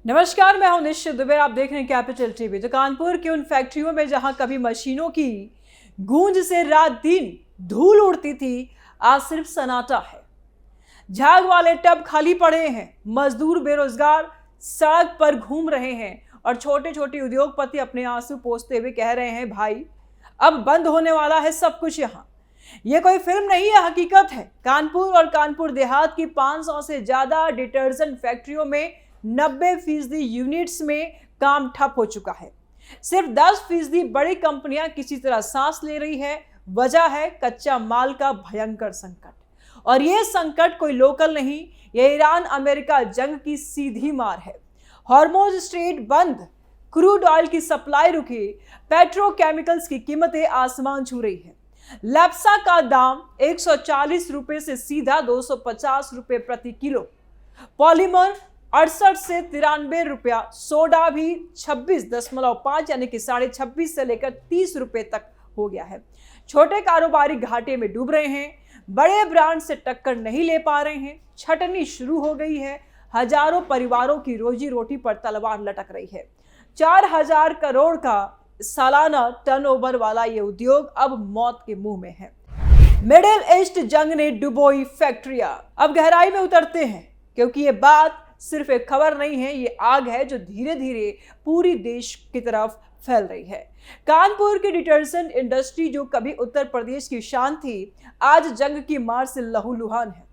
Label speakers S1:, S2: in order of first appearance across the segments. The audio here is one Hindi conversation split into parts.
S1: नमस्कार, मैं हूं निश्चित दुबे। आप देख रहे हैं कैपिटल टीवी। तो कानपुर की उन फैक्ट्रियों में जहां कभी मशीनों की गूंज से रात दिन धूल उड़ती थी, आज सिर्फ सन्नाटा है। झाग वाले टब खाली पड़े हैं, मजदूर बेरोजगार सड़क पर घूम रहे हैं और छोटे छोटे उद्योगपति अपने आंसू पोंछते हुए कह रहे हैं, भाई अब बंद होने वाला है सब कुछ। यहाँ ये कोई फिल्म नहीं है, हकीकत है। कानपुर और कानपुर देहात की 500 से ज्यादा डिटर्जेंट फैक्ट्रियों में 90% यूनिट्स में काम ठप हो चुका है। सिर्फ 10% बड़ी कंपनियां किसी तरह सांस ले रही है। वजह है कच्चा माल का भयंकर संकट। और यह संकट कोई लोकल नहीं, यह ईरान अमेरिका जंग की सीधी मार है। हॉर्मोज स्ट्रेट बंद, क्रूड ऑयल की सप्लाई रुकी, पेट्रोकेमिकल्स की कीमतें आसमान छू रही है। लैप्सा का दाम 140 रुपए से सीधा 250 रुपए प्रति किलो, पॉलीमर 68 से 93 रुपया, सोडा भी 26.5 यानी कि 26.5 से लेकर 30 रुपए तक हो गया है। छोटे कारोबारी घाटे में डूब रहे हैं, बड़े ब्रांड से टक्कर नहीं ले पा रहे हैं। छटनी शुरू हो गई है, हजारों परिवारों की रोजी रोटी पर तलवार लटक रही है। 4000 करोड़ का सालाना टर्नओवर वाला ये उद्योग अब मौत के मुंह में है। मिडिल ईस्ट जंग ने डुबोई फैक्ट्रियां। अब गहराई में उतरते हैं, क्योंकि ये बात सिर्फ एक खबर नहीं है, ये आग है जो धीरे धीरे पूरी देश की तरफ फैल रही है। कानपुर की डिटर्जेंट इंडस्ट्री, जो कभी उत्तर प्रदेश की शान थी, आज जंग की मार से लहूलुहान है।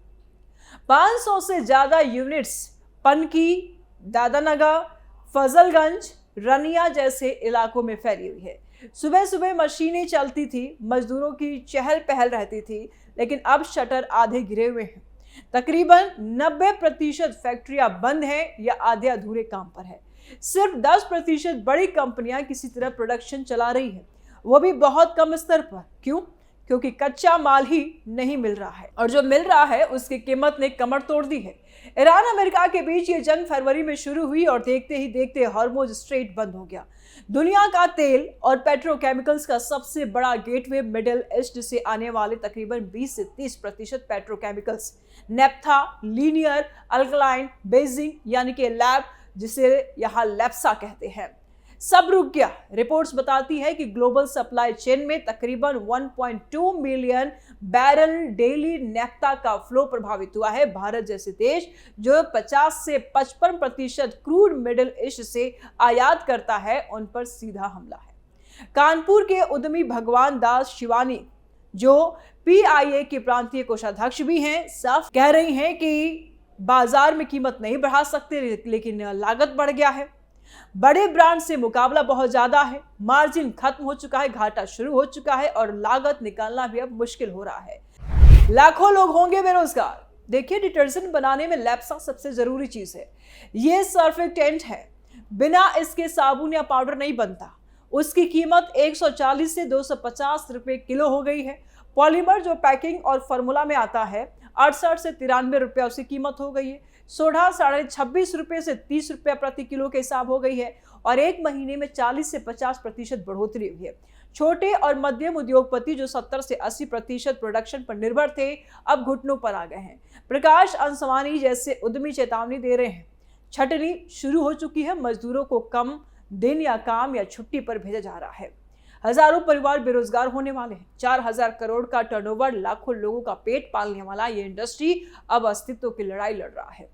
S1: 500 से ज्यादा यूनिट्स पनकी, दादानगर, फजलगंज, रनिया जैसे इलाकों में फैली हुई है। सुबह सुबह मशीनें चलती थी, मजदूरों की चहल पहल रहती थी, लेकिन अब शटर आधे गिरे हुए हैं। तकरीबन 90% फैक्ट्रियां बंद हैं या आधे अधूरे काम पर है। सिर्फ 10% बड़ी कंपनियां किसी तरह प्रोडक्शन चला रही है, वो भी बहुत कम स्तर पर। क्यों? क्योंकि कच्चा माल ही नहीं मिल रहा है, और जो मिल रहा है उसकी कीमत ने कमर तोड़ दी है। ईरान अमेरिका के बीच ये जंग फरवरी में शुरू हुई और देखते ही देखते हॉर्मुज स्ट्रेट बंद हो गया। दुनिया का तेल और पेट्रोकेमिकल्स का सबसे बड़ा गेटवे मिडिल ईस्ट से आने वाले तकरीबन 20 से 30% petrochemicals, naphtha, linear, alkaline, Beijing यानी कि लैब, जिसे यहाँ लैप्सा कहते हैं, सब रुक गया। रिपोर्ट्स बताती है कि ग्लोबल सप्लाई चेन में तकरीबन 1.2 मिलियन बैरल डेली नेफ्था का फ्लो प्रभावित हुआ है। भारत जैसे देश जो 50 से 55% क्रूड मिडिल ईस्ट से आयात करता है, उन पर सीधा हमला है। कानपुर के उद्यमी भगवान दास शिवानी, जो PIA के प्रांतीय कोषाध्यक्ष भी हैं, साफ कह रही हैं कि बाजार में कीमत नहीं बढ़ा सकते, लेकिन लागत बढ़ गया है। बड़े ब्रांड से मुकाबला बहुत ज्यादा है, मार्जिन खत्म हो चुका है, घाटा शुरू हो चुका है और लागत निकालना भी अब मुश्किल हो रहा है। लाखों लोग होंगे बेरोजगार। देखिए, डिटर्जेंट बनाने में लैप्सा सबसे जरूरी चीज है। ये सर्फेक्टेंट है, बिना इसके साबुन या पाउडर नहीं बनता। उसकी कीमत 140 से 250 रुपए किलो हो गई है। पॉलीमर, जो पैकिंग और फार्मूला में आता है, 68 से 93 रुपया उसकी कीमत हो गई है। सोडा 26.5 रुपये से 30 रुपया प्रति किलो के हिसाब हो गई है और एक महीने में 40 से 50% बढ़ोतरी हुई है। छोटे और मध्यम उद्योगपति जो 70 से 80% प्रोडक्शन पर निर्भर थे, अब घुटनों पर आ गए हैं। प्रकाश अंसवानी जैसे उद्यमी चेतावनी दे रहे हैं, छटनी शुरू हो चुकी है। मजदूरों को कम दिन या काम या छुट्टी पर भेजा जा रहा है। हजारों परिवार बेरोजगार होने वाले हैं। 4000 करोड़ का टर्नओवर, लाखों लोगों का पेट पालने वाला ये इंडस्ट्री अब अस्तित्व की लड़ाई लड़ रहा है।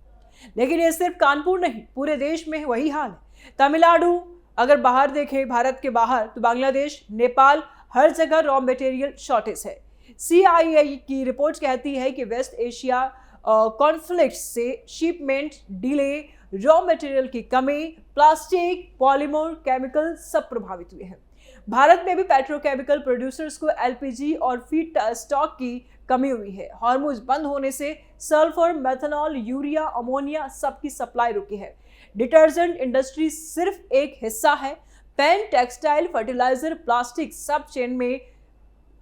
S1: लेकिन ये सिर्फ कानपुर नहीं, पूरे देश में वही हाल है। तमिलनाडु, अगर बाहर देखें भारत के बाहर, तो बांग्लादेश, नेपाल, हर जगह रॉ मटेरियल शॉर्टेज है। CIA की रिपोर्ट कहती है कि वेस्ट एशिया कॉन्फ्लिक्ट से शिपमेंट डिले, रॉ मटेरियल की कमी, प्लास्टिक, पॉलीमर, केमिकल सब प्रभावित हुए हैं। भारत में भी पेट्रोकेमिकल प्रोड्यूसर्स को LPG और फीड स्टॉक की कमी हुई है। हॉर्मुज बंद होने से सल्फर, मेथनॉल, यूरिया, अमोनिया सबकी सप्लाई रुकी है। डिटर्जेंट इंडस्ट्री सिर्फ एक हिस्सा है। पेन, टेक्सटाइल, फर्टिलाइजर, प्लास्टिक सब चेन में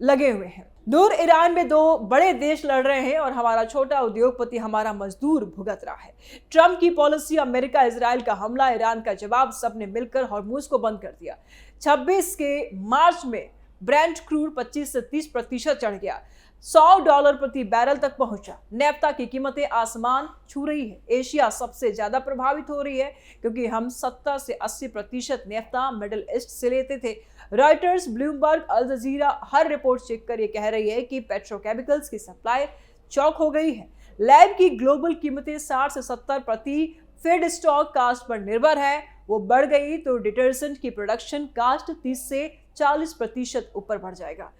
S1: लगे हुए हैं। दूर ईरान में दो बड़े देश लड़ रहे हैं और हमारा छोटा उद्योगपति, हमारा मजदूर भुगत रहा है। ट्रंप की पॉलिसी, अमेरिका इजराइल का हमला, ईरान का जवाब, सबने मिलकर हॉर्मुज को बंद कर दिया। 26 के मार्च में ब्रेंट क्रूड 25 से 30% चढ़ गया, $100 प्रति बैरल तक पहुंचा। नेफ्ता की कीमतें आसमान छू रही है। एशिया सबसे ज्यादा प्रभावित हो रही है क्योंकि हम 70 से 80% नेफ्ता मिडिल ईस्ट से लेते थे। रॉयटर्स, ब्लूमबर्ग, अल जजीरा हर रिपोर्ट चेक कर ये कह रही है कि पेट्रोकेमिकल्स की सप्लाई चौक हो गई है। लैब की ग्लोबल कीमतें 60 से 70 प्रति फीड स्टॉक कास्ट पर निर्भर है, वो बढ़ गई तो डिटर्जेंट की प्रोडक्शन कास्ट 30 से 40% ऊपर बढ़ जाएगा।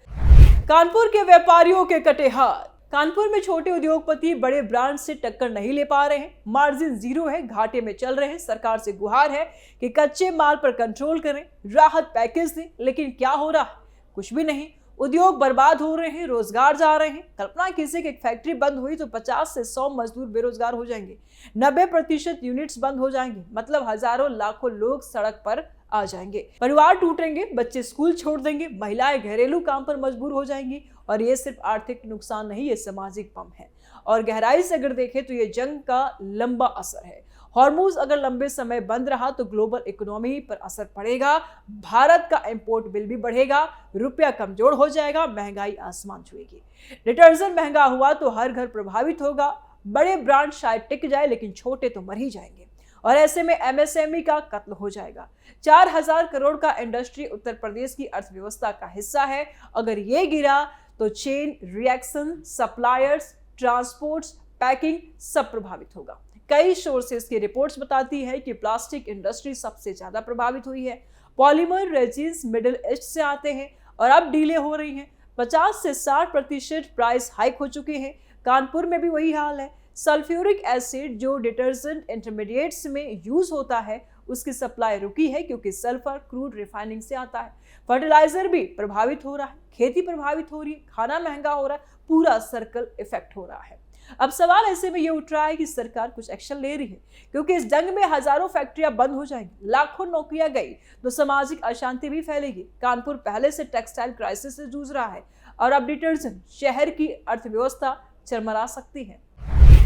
S1: कानपुर के व्यापारियों के कटे हाथ। कानपुर में छोटे उद्योगपति बड़े ब्रांड से टक्कर नहीं ले पा रहे हैं, मार्जिन जीरो है, घाटे में चल रहे हैं। सरकार से गुहार है कि कच्चे माल पर कंट्रोल करें, राहत पैकेज दें, लेकिन क्या हो रहा है? कुछ भी नहीं। उद्योग बर्बाद हो रहे हैं, रोजगार जा रहे हैं। कल्पना कीजिए कि एक फैक्ट्री बंद हुई तो 50 से 100 मजदूर बेरोजगार हो जाएंगे, 90% यूनिट्स बंद हो जाएंगे, मतलब हजारों लाखों लोग सड़क पर आ जाएंगे, परिवार टूटेंगे, बच्चे स्कूल छोड़ देंगे, महिलाएं घरेलू काम पर मजबूर हो जाएंगी। और ये सिर्फ आर्थिक नुकसान नहीं, ये सामाजिक बम है। और गहराई से अगर देखें तो ये जंग का लंबा असर है। हॉर्मुज अगर लंबे समय बंद रहा तो ग्लोबल इकोनॉमी पर असर पड़ेगा, भारत का इंपोर्ट बिल भी बढ़ेगा, रुपया कमजोर हो जाएगा, महंगाई आसमान छुएगी। डिटर्जेंट महंगा हुआ तो हर घर प्रभावित होगा। बड़े ब्रांड शायद टिक जाए लेकिन छोटे तो मर ही जाएंगे। और ऐसे में एमएसएमई का कत्ल हो जाएगा। 4000 करोड़ का इंडस्ट्री उत्तर प्रदेश की अर्थव्यवस्था का हिस्सा है। अगर ये गिरा तो chain reaction, suppliers, transport, packing सब प्रभावित होगा। कई सोर्सेज की रिपोर्ट्स बताती है कि प्लास्टिक इंडस्ट्री सबसे ज्यादा प्रभावित हुई है। पॉलीमर रेजिन्स मिडिल ईस्ट से आते हैं और अब डीले हो रही हैं। 50 से 60% प्राइस हाइक हो चुके हैं। कानपुर में भी वही हाल है। सल्फ्यूरिक एसिड जो डिटर्जेंट इंटरमीडिएट्स में यूज होता है, उसकी सप्लाई रुकी है क्योंकि सल्फर क्रूड रिफाइनिंग से आता है। फर्टिलाइजर भी प्रभावित हो रहा है, खेती प्रभावित हो रही है, खाना महंगा हो रहा है, पूरा सर्कल इफेक्ट हो रहा है। अब सवाल ऐसे में ये उठ रहा है कि सरकार कुछ एक्शन ले रही है, क्योंकि इस जंग में हजारों फैक्ट्रियां बंद हो जाएंगी, लाखों नौकरियां गई तो सामाजिक अशांति भी फैलेगी। कानपुर पहले से टेक्सटाइल क्राइसिस से जूझ रहा है और अब डिटर्जेंट शहर की अर्थव्यवस्था चरमरा सकती है।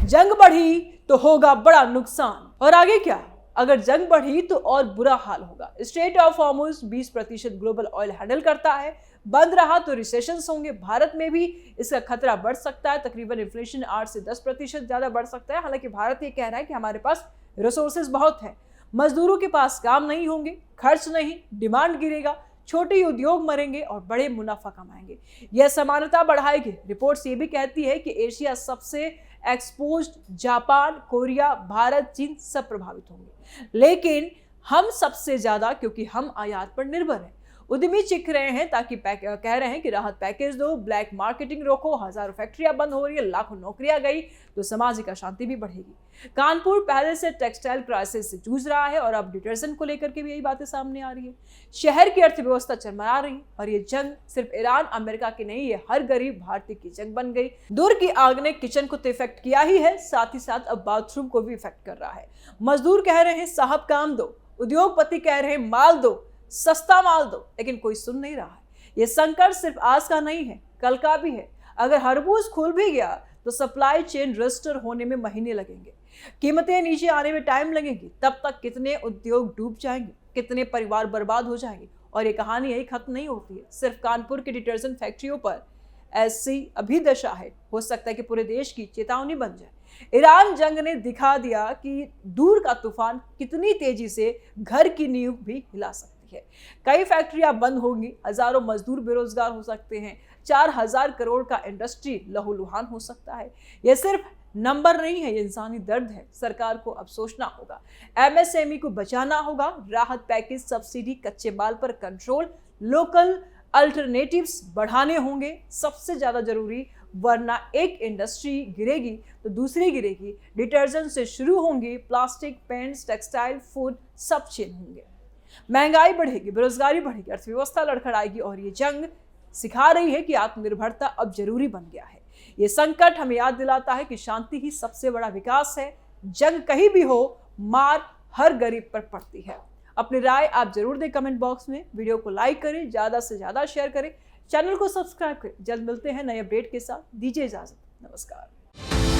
S1: जंग बढ़ी तो होगा बड़ा नुकसान। और आगे क्या? अगर जंग बढ़ी तो और बुरा हाल होगा। Straight of Hormuz 20% global oil handle करता है, बंद रहा तो रिसेशंस होंगे। भारत में भी इसका खतरा बढ़ सकता है, तकरीबन इन्फ्लेशन 8 से 10% ज्यादा बढ़ सकता है। हालांकि भारत ये कह रहा है कि हमारे पास रिसोर्सेज बहुत है, मजदूरों के पास काम नहीं होंगे, खर्च नहीं, डिमांड गिरेगा, छोटे उद्योग मरेंगे और बड़े मुनाफा कमाएंगे। यह समानता बढ़ाएगी। रिपोर्ट्स ये भी कहती है कि एशिया सबसे एक्सपोज्ड, जापान, कोरिया, भारत, चीन सब प्रभावित होंगे, लेकिन हम सबसे ज्यादा, क्योंकि हम आयात पर निर्भर हैं। उद्यमी चिख रहे हैं ताकि कह रहे हैं कि राहत पैकेज दो, ब्लैक मार्केटिंग रोको, हजारों फैक्ट्रियां बंद हो रही है, लाखों नौकरियां गई तो सामाजिक अशांति भी बढ़ेगी। कानपुर पहले से टेक्सटाइल क्राइसिस से जूझ रहा है और अब डिटर्जेंट को लेकर के भी यही बातें सामने आ रही है। शहर की अर्थव्यवस्था चरमरा रही है और ये जंग सिर्फ ईरान अमेरिका की नहीं, ये हर गरीब भारतीय की जंग बन गई। दूर की आग ने किचन को तो इफेक्ट किया ही है, साथ ही साथ अब बाथरूम को भी इफेक्ट कर रहा है। मजदूर कह रहे हैं साहब काम दो, उद्योगपति कह रहे हैं माल दो, सस्ता माल दो, लेकिन कोई सुन नहीं रहा है। ये संकट सिर्फ आज का नहीं है, कल का भी है। अगर हरबूज खुल भी गया तो सप्लाई चेन रिस्टोर होने में महीने लगेंगे, कीमतें नीचे आने में टाइम लगेगी। तब तक कितने उद्योग डूब जाएंगे, कितने परिवार बर्बाद हो जाएंगे। और ये कहानी यही खत्म नहीं होती है सिर्फ कानपुर की डिटर्जेंट फैक्ट्रियों पर। ऐसी अभी दशा है, हो सकता है कि पूरे देश की चेतावनी बन जाए। ईरान जंग ने दिखा दिया कि दूर का तूफान कितनी तेजी से घर की नींव भी हिला सकता है। कई फैक्ट्रियां बंद होंगी, हजारों मजदूर बेरोजगार हो सकते हैं, 4000 करोड़ का इंडस्ट्री लहूलुहान हो सकता है। यह सिर्फ नंबर नहीं है, ये इंसानी दर्द है। सरकार को अब सोचना होगा, एमएसएमई को बचाना होगा, राहत पैकेज, सब्सिडी, कच्चे माल पर कंट्रोल, लोकल अल्टरनेटिव्स बढ़ाने होंगे सबसे ज्यादा जरूरी, वरना एक इंडस्ट्री गिरेगी तो दूसरी गिरेगी। डिटर्जेंट से शुरू होंगी, प्लास्टिक, पेंट्स, टेक्सटाइल, फूड सब चेन होंगे। महंगाई बढ़ेगी, बेरोजगारी बढ़ेगी, अर्थव्यवस्था लड़खड़ाएगी और ये जंग सिखा रही है कि आत्मनिर्भरता अब जरूरी बन गया है। ये संकट हमें याद दिलाता है कि शांति ही सबसे बड़ा विकास है। जंग कहीं भी हो, मार हर गरीब पर पड़ती है। अपनी राय आप जरूर दें कमेंट बॉक्स में। वीडियो को लाइक करें, ज्यादा से ज्यादा शेयर करें, चैनल को सब्सक्राइब करें। जल्द मिलते हैं नए अपडेट के साथ। दीजिए इजाजत, नमस्कार।